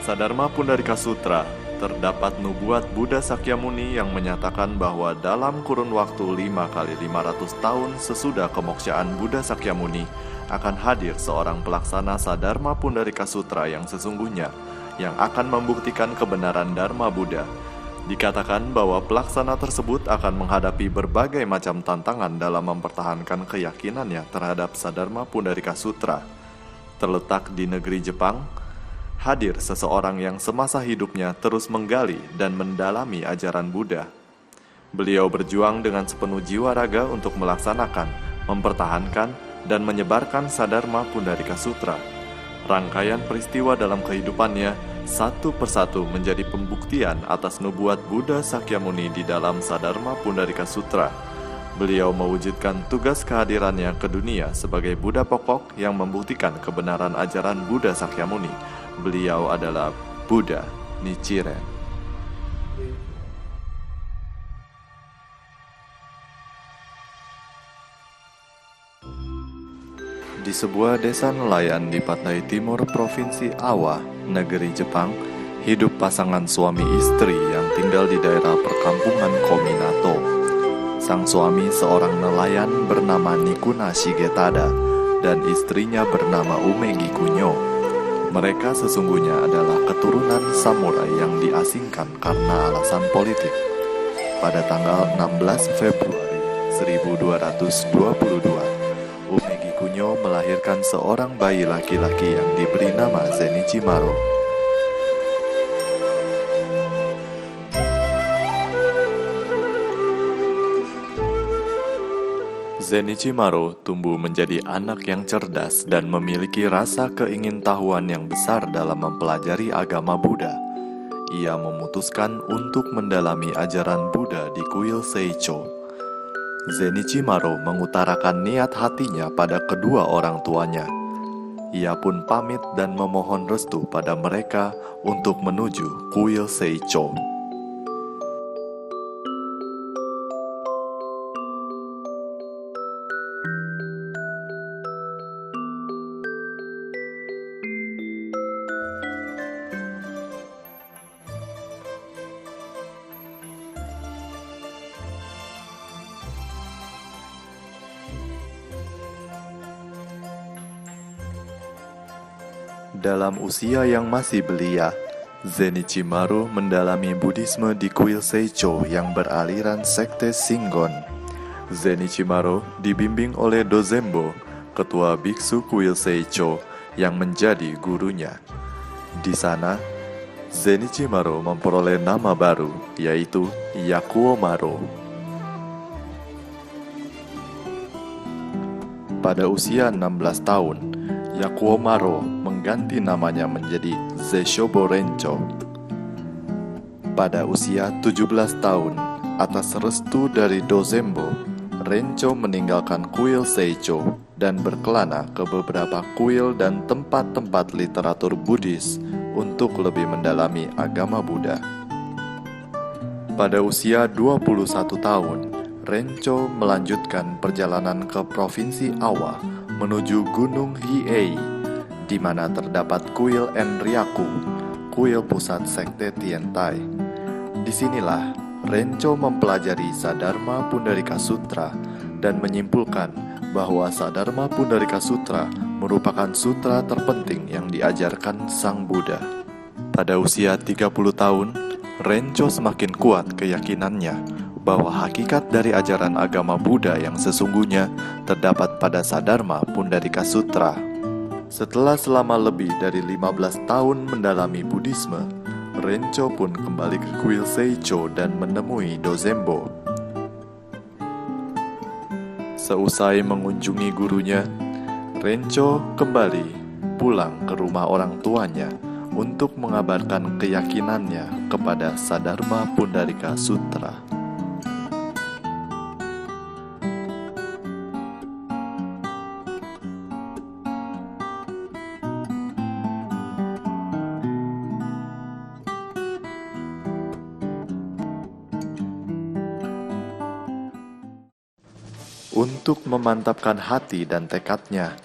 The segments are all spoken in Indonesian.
Sadharma Pundarika Sutra, terdapat nubuat Buddha Sakyamuni yang menyatakan bahwa dalam kurun waktu 5 kali 500 tahun sesudah kemoksaan Buddha Sakyamuni akan hadir seorang pelaksana Sadharma Pundarika Sutra yang sesungguhnya, yang akan membuktikan kebenaran Dharma Buddha. Dikatakan bahwa pelaksana tersebut akan menghadapi berbagai macam tantangan dalam mempertahankan keyakinannya terhadap Sadharma Pundarika Sutra. Terletak di negeri Jepang, hadir seseorang yang semasa hidupnya terus menggali dan mendalami ajaran Buddha. Beliau berjuang dengan sepenuh jiwa raga untuk melaksanakan, mempertahankan, dan menyebarkan Sadharma Pundarika Sutra. Rangkaian peristiwa dalam kehidupannya satu persatu menjadi pembuktian atas nubuat Buddha Sakyamuni di dalam Sadharma Pundarika Sutra. Beliau mewujudkan tugas kehadirannya ke dunia sebagai Buddha pokok yang membuktikan kebenaran ajaran Buddha Sakyamuni. Beliau adalah Buddha Nichiren. Di sebuah desa nelayan di pantai timur Provinsi Awa, negeri Jepang, hidup pasangan suami istri yang tinggal di daerah perkampungan Kominato. Sang suami seorang nelayan bernama Nikuna Shigetada dan istrinya bernama Umegi Kunyo. Mereka sesungguhnya adalah keturunan samurai yang diasingkan karena alasan politik. Pada tanggal 16 Februari 1222, Umegi Kunyo melahirkan seorang bayi laki-laki yang diberi nama Zenichi Maro. Zenichi Maro tumbuh menjadi anak yang cerdas dan memiliki rasa keingintahuan yang besar dalam mempelajari agama Buddha. Ia memutuskan untuk mendalami ajaran Buddha di kuil Seicho. Zenichi Maro mengutarakan niat hatinya pada kedua orang tuanya. Ia pun pamit dan memohon restu pada mereka untuk menuju kuil Seicho. Dalam usia yang masih belia, Zenichi Maro mendalami Buddhisme di kuil Seicho yang beraliran sekte Shingon. Zenichi Maro dibimbing oleh Dozembo, ketua biksu kuil Seicho, yang menjadi gurunya. Di sana, Zenichi Maro memperoleh nama baru, yaitu Yakuo Maro. Pada usia 16 tahun, Yakuo Maro mengganti namanya menjadi Zeishobo Rencho. Pada usia 17 tahun, atas restu dari Dozembo, Rencho meninggalkan kuil Seicho dan berkelana ke beberapa kuil dan tempat-tempat literatur Buddhis untuk lebih mendalami agama Buddha. Pada usia 21 tahun, Rencho melanjutkan perjalanan ke Provinsi Awa menuju Gunung Hiei, di mana terdapat kuil Enryaku, kuil pusat sekte Tiantai. Disinilah Rencho mempelajari Sadharma Pundarika Sutra dan menyimpulkan bahwa Sadharma Pundarika Sutra merupakan sutra terpenting yang diajarkan Sang Buddha. Pada usia 30 tahun, Rencho semakin kuat keyakinannya bahwa hakikat dari ajaran agama Buddha yang sesungguhnya terdapat pada Sadharma Pundarika Sutra. Setelah selama lebih dari 15 tahun mendalami Buddhisme, Rencho pun kembali ke kuil Seicho dan menemui Dozembo. Seusai mengunjungi gurunya, Rencho kembali pulang ke rumah orang tuanya untuk mengabarkan keyakinannya kepada Sadharma Pundarika Sutra. Untuk memantapkan hati dan tekadnya,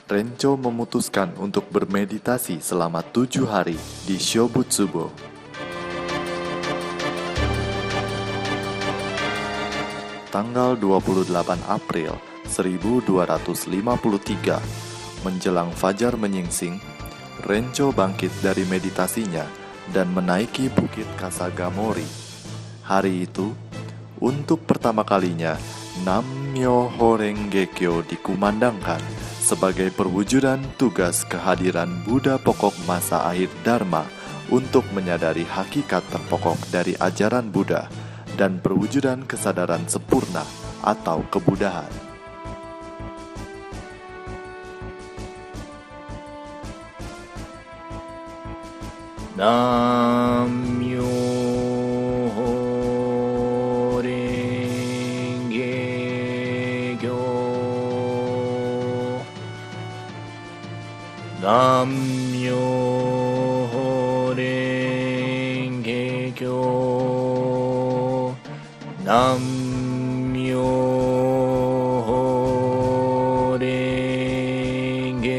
Rencho memutuskan untuk bermeditasi selama 7 hari di Shobutsubo. Tanggal 28 April 1253, menjelang fajar menyingsing, Rencho bangkit dari meditasinya dan menaiki Bukit Kasagamori. Hari itu, untuk pertama kalinya, Nammyoho Renge-kyo dikumandangkan sebagai perwujudan tugas kehadiran Buddha pokok masa akhir Dharma untuk menyadari hakikat terpokok dari ajaran Buddha dan perwujudan kesadaran sempurna atau kebudahan. Nammyoho Renge-kyo. Nammyoho Renge-kyo. Nammyoho Renge-kyo.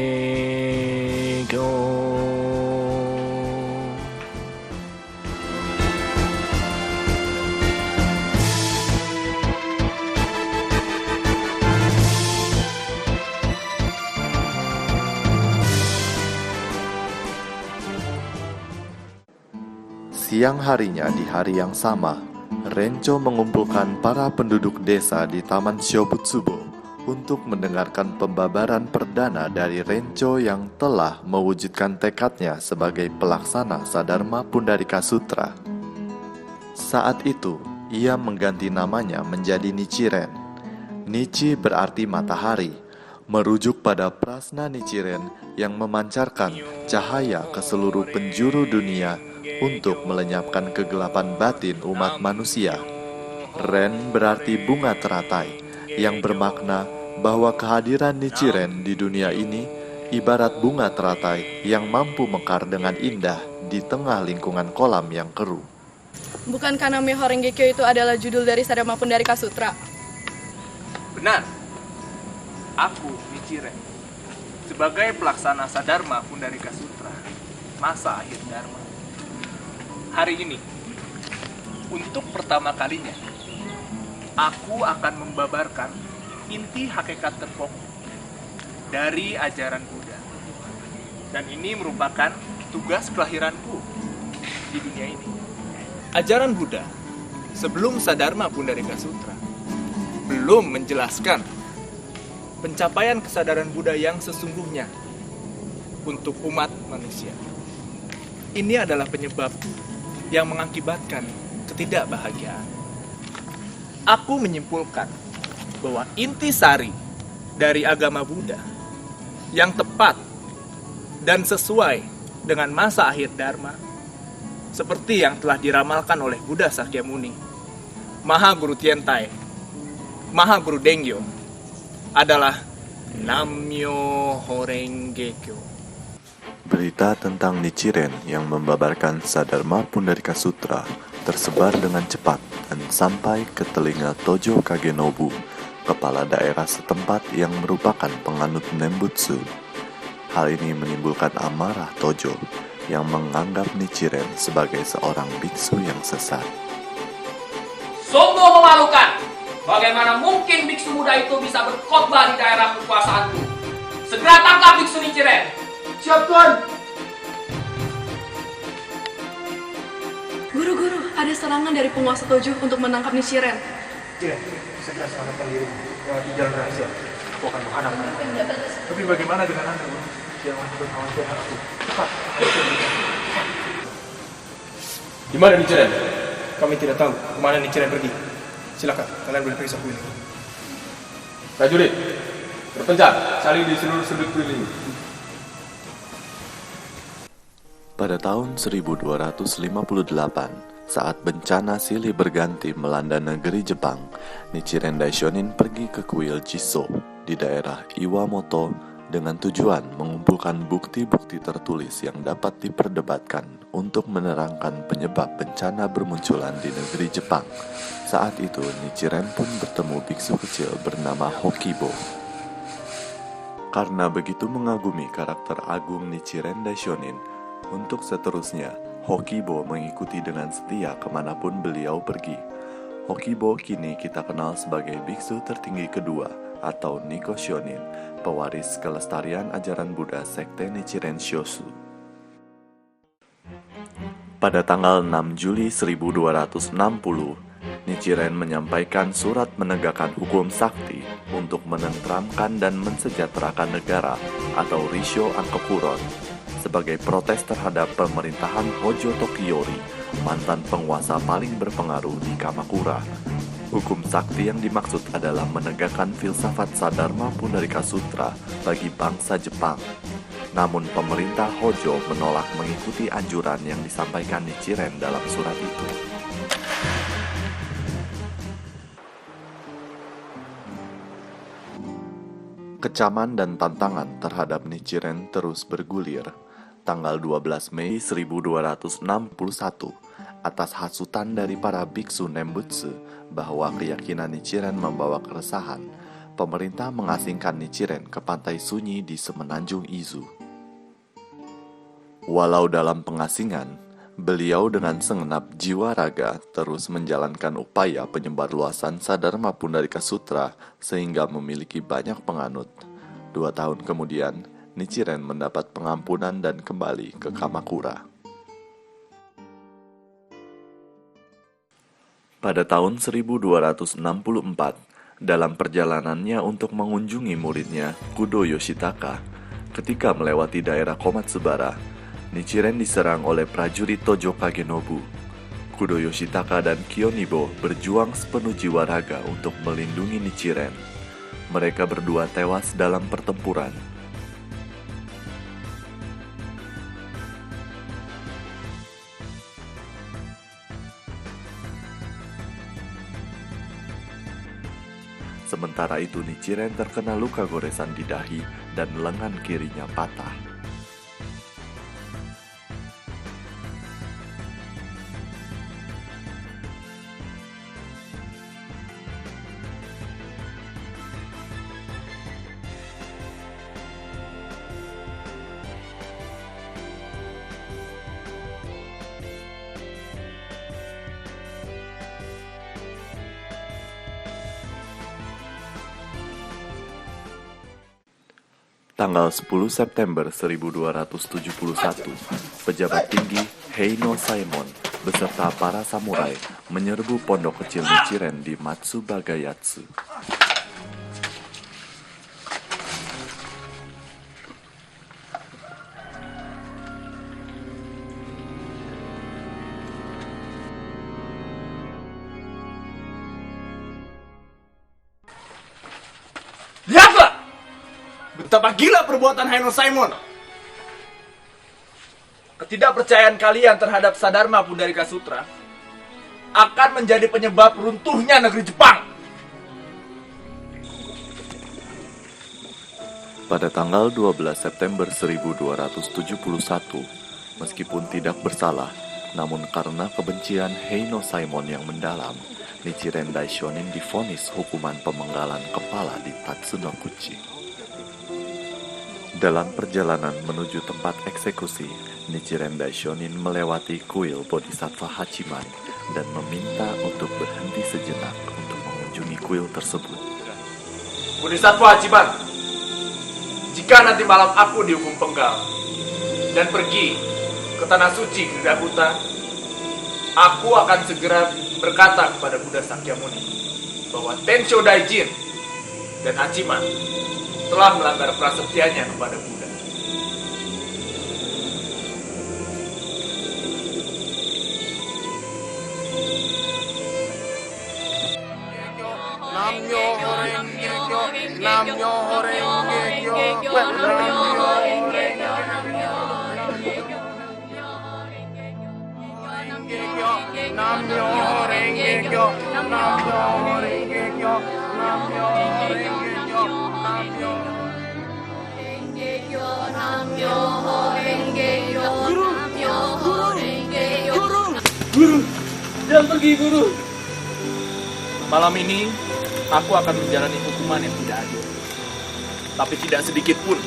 Siang harinya di hari yang sama, Rencho mengumpulkan para penduduk desa di Taman Shobutsubo untuk mendengarkan pembabaran perdana dari Rencho yang telah mewujudkan tekadnya sebagai pelaksana Sadharma Pundarika Sutra. Saat itu, ia mengganti namanya menjadi Nichiren. Nichi berarti matahari, merujuk pada prasna Nichiren yang memancarkan cahaya ke seluruh penjuru dunia untuk melenyapkan kegelapan batin umat manusia. Ren berarti bunga teratai, yang bermakna bahwa kehadiran Nichiren di dunia ini ibarat bunga teratai yang mampu mekar dengan indah di tengah lingkungan kolam yang keruh. Bukankah Nammyoho Renge-kyo itu adalah judul dari Sadharma Pundarika Sutra? Benar. Aku, Nichiren, sebagai pelaksana Sadharma Pundarika Sutra, masa akhir Dharma. Hari ini, untuk pertama kalinya, aku akan membabarkan inti hakikat terpokok dari ajaran Buddha. Dan ini merupakan tugas kelahiranku di dunia ini. Ajaran Buddha sebelum Sadharma Pundarika Sutra belum menjelaskan pencapaian kesadaran Buddha yang sesungguhnya untuk umat manusia. Ini adalah penyebab yang mengakibatkan ketidakbahagiaan. Aku menyimpulkan bahwa intisari dari agama Buddha yang tepat dan sesuai dengan masa akhir Dharma, seperti yang telah diramalkan oleh Buddha Sakyamuni, Mahaguru Tiantai, Mahaguru Dengyo, adalah Nammyoho Renge-kyo. Berita tentang Nichiren yang membabarkan Sadharma Pundarika Sutra tersebar dengan cepat dan sampai ke telinga Tojo Kagenobu, kepala daerah setempat yang merupakan penganut Nembutsu. Hal ini menimbulkan amarah Tojo yang menganggap Nichiren sebagai seorang biksu yang sesat. Sungguh memalukan! Bagaimana mungkin biksu muda itu bisa berkhotbah di daerah kekuasaanku? Segera tangkap biksu Nichiren! Siap, Tuan! Guru-guru, ada serangan dari penguasa Tojo untuk menangkap Nichiren. Jiren, segera selamatkan diri di jalan rahasia. Aku akan menghadap. Tapi bagaimana dengan Anda, Guru? Jangan berkhawatir aku. Cepat. Di mana Nichiren? Kami tidak tahu kemana Nichiren pergi. Silakan, kalian boleh periksa kuil. Prajurit, berpencar, cari di seluruh sudut kuil ini. Pada tahun 1258, saat bencana silih berganti melanda negeri Jepang, Nichiren Daishonin pergi ke kuil Jiso di daerah Iwamoto dengan tujuan mengumpulkan bukti-bukti tertulis yang dapat diperdebatkan untuk menerangkan penyebab bencana bermunculan di negeri Jepang. Saat itu, Nichiren pun bertemu biksu kecil bernama Hokibo. Karena begitu mengagumi karakter agung Nichiren Daishonin, untuk seterusnya, Hokibo mengikuti dengan setia kemanapun beliau pergi. Hokibo kini kita kenal sebagai biksu tertinggi kedua atau Nikko Shonin, pewaris kelestarian ajaran Buddha Sekte Nichiren Shoshu. Pada tanggal 6 Juli 1260, Nichiren menyampaikan surat menegakkan hukum sakti untuk menenteramkan dan mensejahterakan negara atau Rissho Angkokuron sebagai protes terhadap pemerintahan Hojo Tokiyori, mantan penguasa paling berpengaruh di Kamakura. Hukum sakti yang dimaksud adalah menegakkan filsafat Sadharma Pundarika Sutra bagi bangsa Jepang. Namun pemerintah Hojo menolak mengikuti anjuran yang disampaikan Nichiren dalam surat itu. Kecaman dan tantangan terhadap Nichiren terus bergulir. Tanggal 12 Mei 1261, atas hasutan dari para biksu Nembutsu bahwa keyakinan Nichiren membawa keresahan, pemerintah mengasingkan Nichiren ke pantai sunyi di Semenanjung Izu. Walau dalam pengasingan, beliau dengan segenap jiwa raga terus menjalankan upaya penyebarluasan Sadharma Pundarika Sutra sehingga memiliki banyak penganut. 2 tahun kemudian, Nichiren mendapat pengampunan dan kembali ke Kamakura. Pada tahun 1264, dalam perjalanannya untuk mengunjungi muridnya Kudo Yoshitaka, ketika melewati daerah Komatsubara, Nichiren diserang oleh prajurit Tojo Kagenobu. Kudo Yoshitaka dan Kyonibo berjuang sepenuh jiwa raga untuk melindungi Nichiren. Mereka berdua tewas dalam pertempuran. Sementara itu Nichiren terkena luka goresan di dahi dan lengan kirinya patah. Tanggal 10 September 1271, pejabat tinggi Heino Saemon beserta para samurai menyerbu pondok kecil Nichiren di Matsubagayatsu. Lihatlah! Betapa gila perbuatan Heino Saemon. Ketidakpercayaan kalian terhadap Sadharma Pundarika Sutra akan menjadi penyebab runtuhnya negeri Jepang. Pada tanggal 12 September 1271, meskipun tidak bersalah, namun karena kebencian Heino Saemon yang mendalam, Nichiren Daishonin divonis hukuman pemenggalan kepala di Tatsunokuchi. Dalam perjalanan menuju tempat eksekusi, Nichiren Daishonin melewati kuil Bodhisattva Hachiman dan meminta untuk berhenti sejenak untuk mengunjungi kuil tersebut. Bodhisattva Hachiman, jika nanti malam aku dihukum penggal dan pergi ke tanah suci Gridhahuta, aku akan segera berkata kepada Buddha Sakyamuni bahwa Tensho Daijin dan Hachiman telah melanggar prasetyanya kepada Buddha. Namyo Horenge Kyo, Namyo Horenge Kyo, Namyo Horenge Kyo, Namyo Horenge Kyo, Namyo Horenge Kyo, Namyo Guru, jangan pergi guru. Malam ini aku akan menjalani hukuman yang tidak adil. Tapi tidak sedikit pun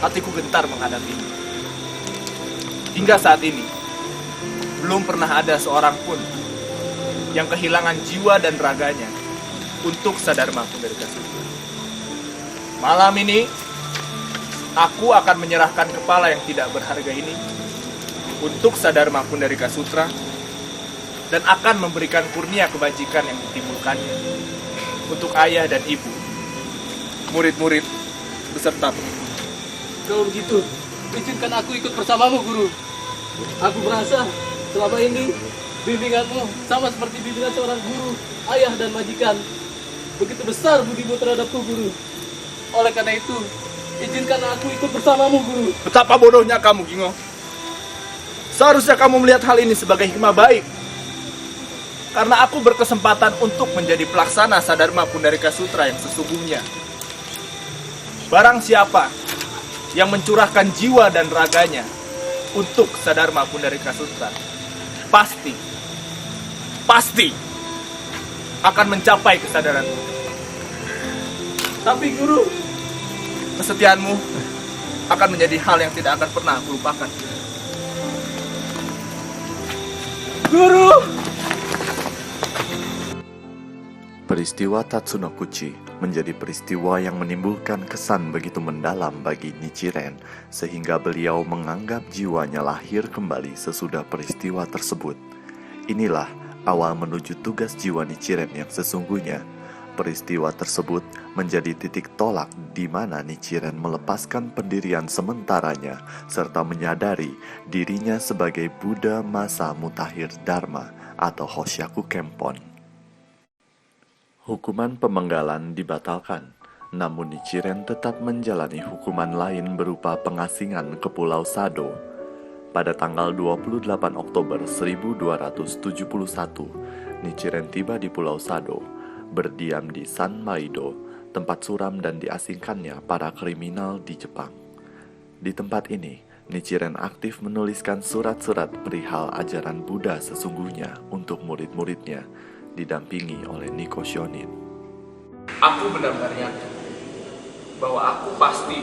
hatiku gentar menghadapinya. Hingga saat ini, belum pernah ada seorang pun yang kehilangan jiwa dan raganya untuk Sadharma Pundarika Sutra. Malam ini, aku akan menyerahkan kepala yang tidak berharga ini untuk Sadharma Pundarika Sutra dan akan memberikan kurnia kebajikan yang ditimbulkannya untuk ayah dan ibu, murid-murid, beserta pengikut. Kalau begitu, izinkan aku ikut bersamamu, Guru. Aku merasa selama ini bimbinganmu sama seperti bimbingan seorang guru, ayah dan majikan. Begitu besar budimu terhadapku, Guru. Oleh karena itu, izinkan aku ikut bersamamu, Guru. Betapa bodohnya kamu, Gingo. Seharusnya kamu melihat hal ini sebagai hikmah baik. Karena aku berkesempatan untuk menjadi pelaksana Sadharma Pundarika Sutra yang sesungguhnya. Barang siapa yang mencurahkan jiwa dan raganya untuk Sadharma Pundarika Sutra, pasti akan mencapai kesadaran. Tapi, Guru, kesetiaanmu akan menjadi hal yang tidak akan pernah aku lupakan. Guru! Peristiwa Tatsunokuchi menjadi peristiwa yang menimbulkan kesan begitu mendalam bagi Nichiren, sehingga beliau menganggap jiwanya lahir kembali sesudah peristiwa tersebut. Inilah awal menuju tugas jiwa Nichiren yang sesungguhnya. Peristiwa tersebut menjadi titik tolak di mana Nichiren melepaskan pendirian sementaranya serta menyadari dirinya sebagai Buddha masa mutakhir Dharma atau Hoshaku Kempon. Hukuman pemenggalan dibatalkan, namun Nichiren tetap menjalani hukuman lain berupa pengasingan ke Pulau Sado. Pada tanggal 28 Oktober 1271, Nichiren tiba di Pulau Sado, berdiam di San Maido, tempat suram dan diasingkannya para kriminal di Jepang. Di tempat ini, Nichiren aktif menuliskan surat-surat perihal ajaran Buddha sesungguhnya untuk murid-muridnya, didampingi oleh Niko Shonin. Aku benar-benar yakin bahwa aku pasti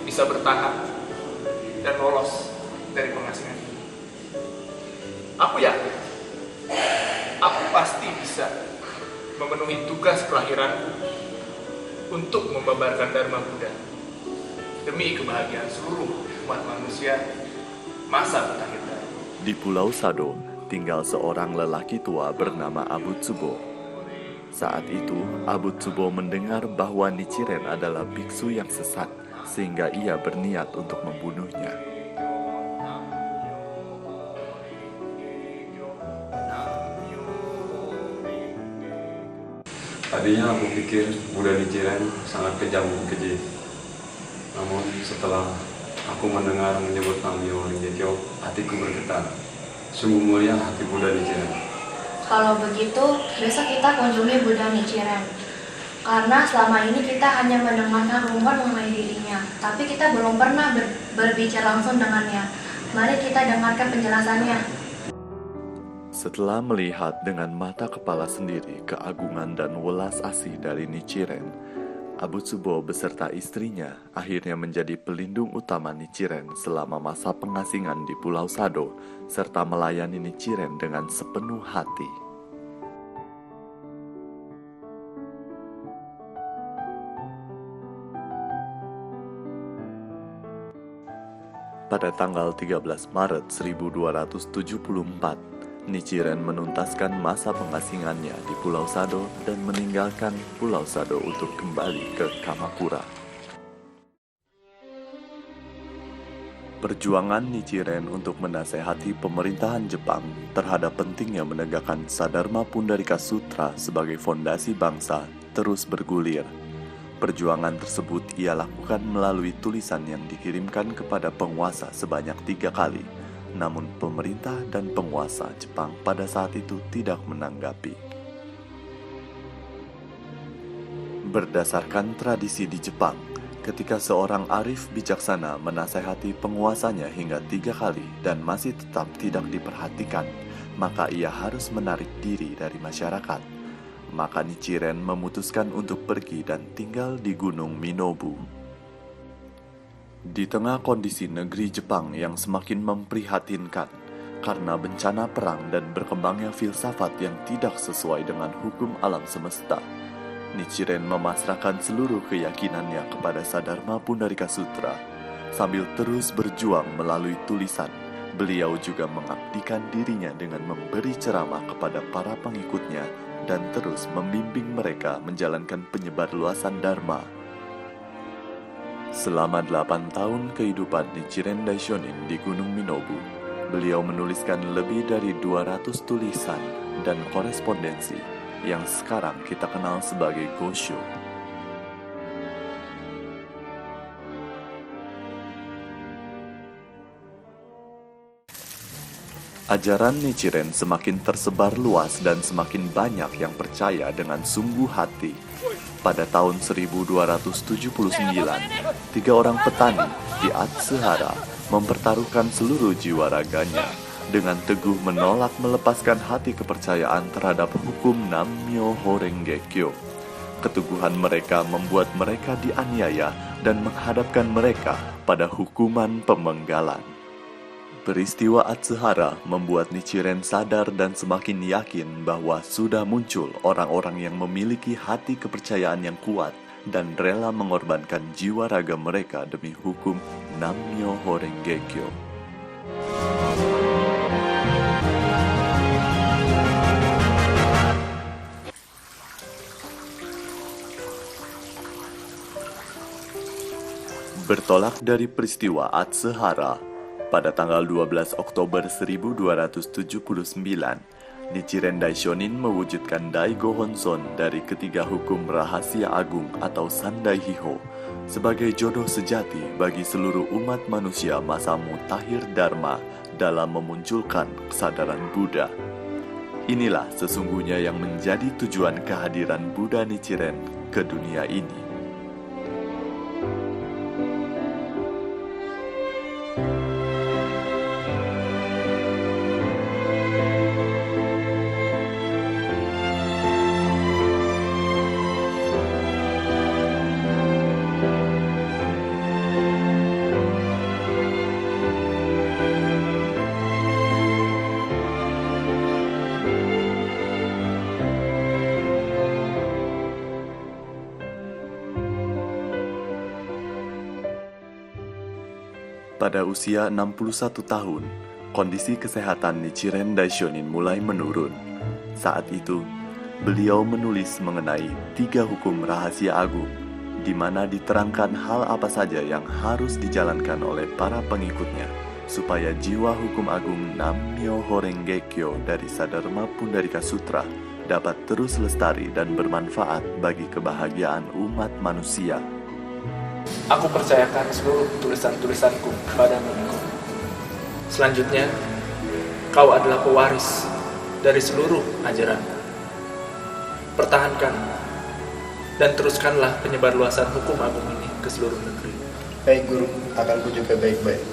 bisa bertahan dan lolos dari pengasingan ini. Aku yakin aku pasti bisa memenuhi tugas kelahiranku untuk membabarkan Dharma Buddha demi kebahagiaan seluruh umat manusia masa mutakhir. Di Pulau Sado tinggal seorang lelaki tua bernama Abu Tsubo. Saat itu, Abu Tsubo mendengar bahwa Nichiren adalah biksu yang sesat, sehingga ia berniat untuk membunuhnya. Tadinya aku pikir Buddha Nichiren sangat kejam dan keji. Namun setelah aku mendengar menyebut Nammyo Renge-kyo, hatiku bergetar. Sungguh mulia hati Buddha Nichiren. Kalau begitu, besok kita kunjungi Buddha Nichiren. Karena selama ini kita hanya mendengarkan rumor mengenai dirinya, tapi kita belum pernah berbicara langsung dengannya. Mari kita dengarkan penjelasannya. Setelah melihat dengan mata kepala sendiri keagungan dan welas asih dari Nichiren, Abu Tsubo beserta istrinya akhirnya menjadi pelindung utama Nichiren selama masa pengasingan di Pulau Sado, serta melayani Nichiren dengan sepenuh hati. Pada tanggal 13 Maret 1274, Nichiren menuntaskan masa pengasingannya di Pulau Sado dan meninggalkan Pulau Sado untuk kembali ke Kamakura. Perjuangan Nichiren untuk menasehati pemerintahan Jepang terhadap pentingnya menegakkan Sadharma Pundarika Sutra sebagai fondasi bangsa terus bergulir. Perjuangan tersebut ia lakukan melalui tulisan yang dikirimkan kepada penguasa sebanyak 3 kali. Namun pemerintah dan penguasa Jepang pada saat itu tidak menanggapi. Berdasarkan tradisi di Jepang, ketika seorang arif bijaksana menasehati penguasanya hingga 3 kali dan masih tetap tidak diperhatikan, maka ia harus menarik diri dari masyarakat. maka Nichiren memutuskan untuk pergi dan tinggal di Gunung Minobu. Di tengah kondisi negeri Jepang yang semakin memprihatinkan karena bencana perang dan berkembangnya filsafat yang tidak sesuai dengan hukum alam semesta, Nichiren memasrahkan seluruh keyakinannya kepada Sadharma Pundarika Sutra. Sambil terus berjuang melalui tulisan, beliau juga mengabdikan dirinya dengan memberi ceramah kepada para pengikutnya dan terus membimbing mereka menjalankan penyebarluasan Dharma. Selama 8 tahun kehidupan Nichiren Daishonin di Gunung Minobu, beliau menuliskan lebih dari 200 tulisan dan korespondensi yang sekarang kita kenal sebagai Gosho. Ajaran Nichiren semakin tersebar luas dan semakin banyak yang percaya dengan sungguh hati. Pada tahun 1279, 3 orang petani di Atsuhara mempertaruhkan seluruh jiwa raganya dengan teguh menolak melepaskan hati kepercayaan terhadap hukum Nammyoho Renge Kyo. Keteguhan mereka membuat mereka dianiaya dan menghadapkan mereka pada hukuman pemenggalan. Peristiwa Atsuhara membuat Nichiren sadar dan semakin yakin bahwa sudah muncul orang-orang yang memiliki hati kepercayaan yang kuat dan rela mengorbankan jiwa raga mereka demi hukum Nammyoho Renge Kyo. Bertolak dari peristiwa Atsuhara, pada tanggal 12 Oktober 1279, Nichiren Daishonin mewujudkan Daigo Honson dari ketiga hukum rahasia agung atau Sandai Hiho sebagai jodoh sejati bagi seluruh umat manusia masa mutakhir Dharma dalam memunculkan kesadaran Buddha. Inilah sesungguhnya yang menjadi tujuan kehadiran Buddha Nichiren ke dunia ini. Pada usia 61 tahun, kondisi kesehatan Nichiren Daishonin mulai menurun. Saat itu, beliau menulis mengenai 3 hukum rahasia agung, di mana diterangkan hal apa saja yang harus dijalankan oleh para pengikutnya, supaya jiwa hukum agung Nammyoho Renge Kyo dari Sadharma Pundarika Sutra dapat terus lestari dan bermanfaat bagi kebahagiaan umat manusia. Aku percayakan seluruh tulisan-tulisanku kepadamu, Niko. Selanjutnya, kau adalah pewaris dari seluruh ajaran. Pertahankan dan teruskanlah penyebarluasan hukum agung ini ke seluruh negeri. Baik Guru, akan kujaga baik-baik.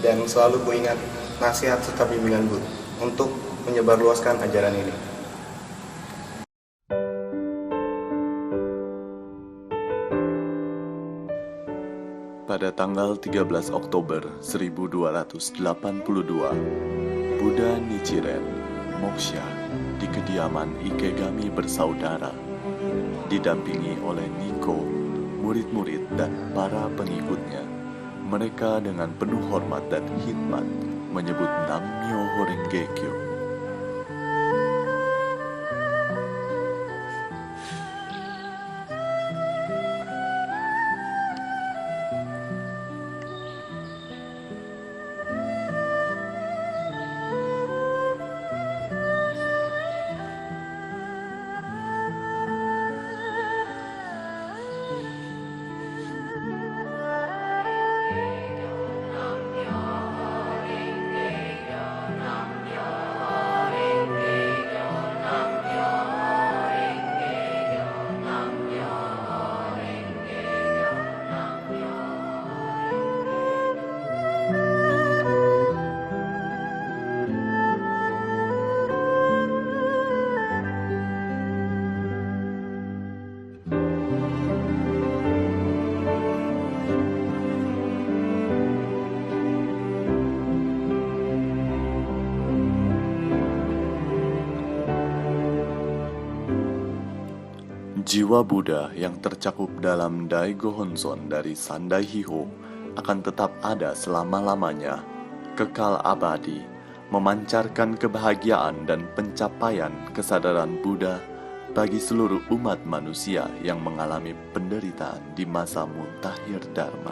Dan selalu kuingat nasihat serta bimbingan Guru untuk menyebarluaskan ajaran ini. Pada tanggal 13 Oktober 1282, Buddha Nichiren moksha di kediaman Ikegami bersaudara, didampingi oleh Niko, murid-murid dan para pengikutnya. Mereka dengan penuh hormat dan hikmat menyebut Nammyoho Renge Kyo. Jiwa Buddha yang tercakup dalam Daigo Honson dari Sandai Hiho akan tetap ada selama-lamanya, kekal abadi, memancarkan kebahagiaan dan pencapaian kesadaran Buddha bagi seluruh umat manusia yang mengalami penderitaan di masa mutakhir Dharma.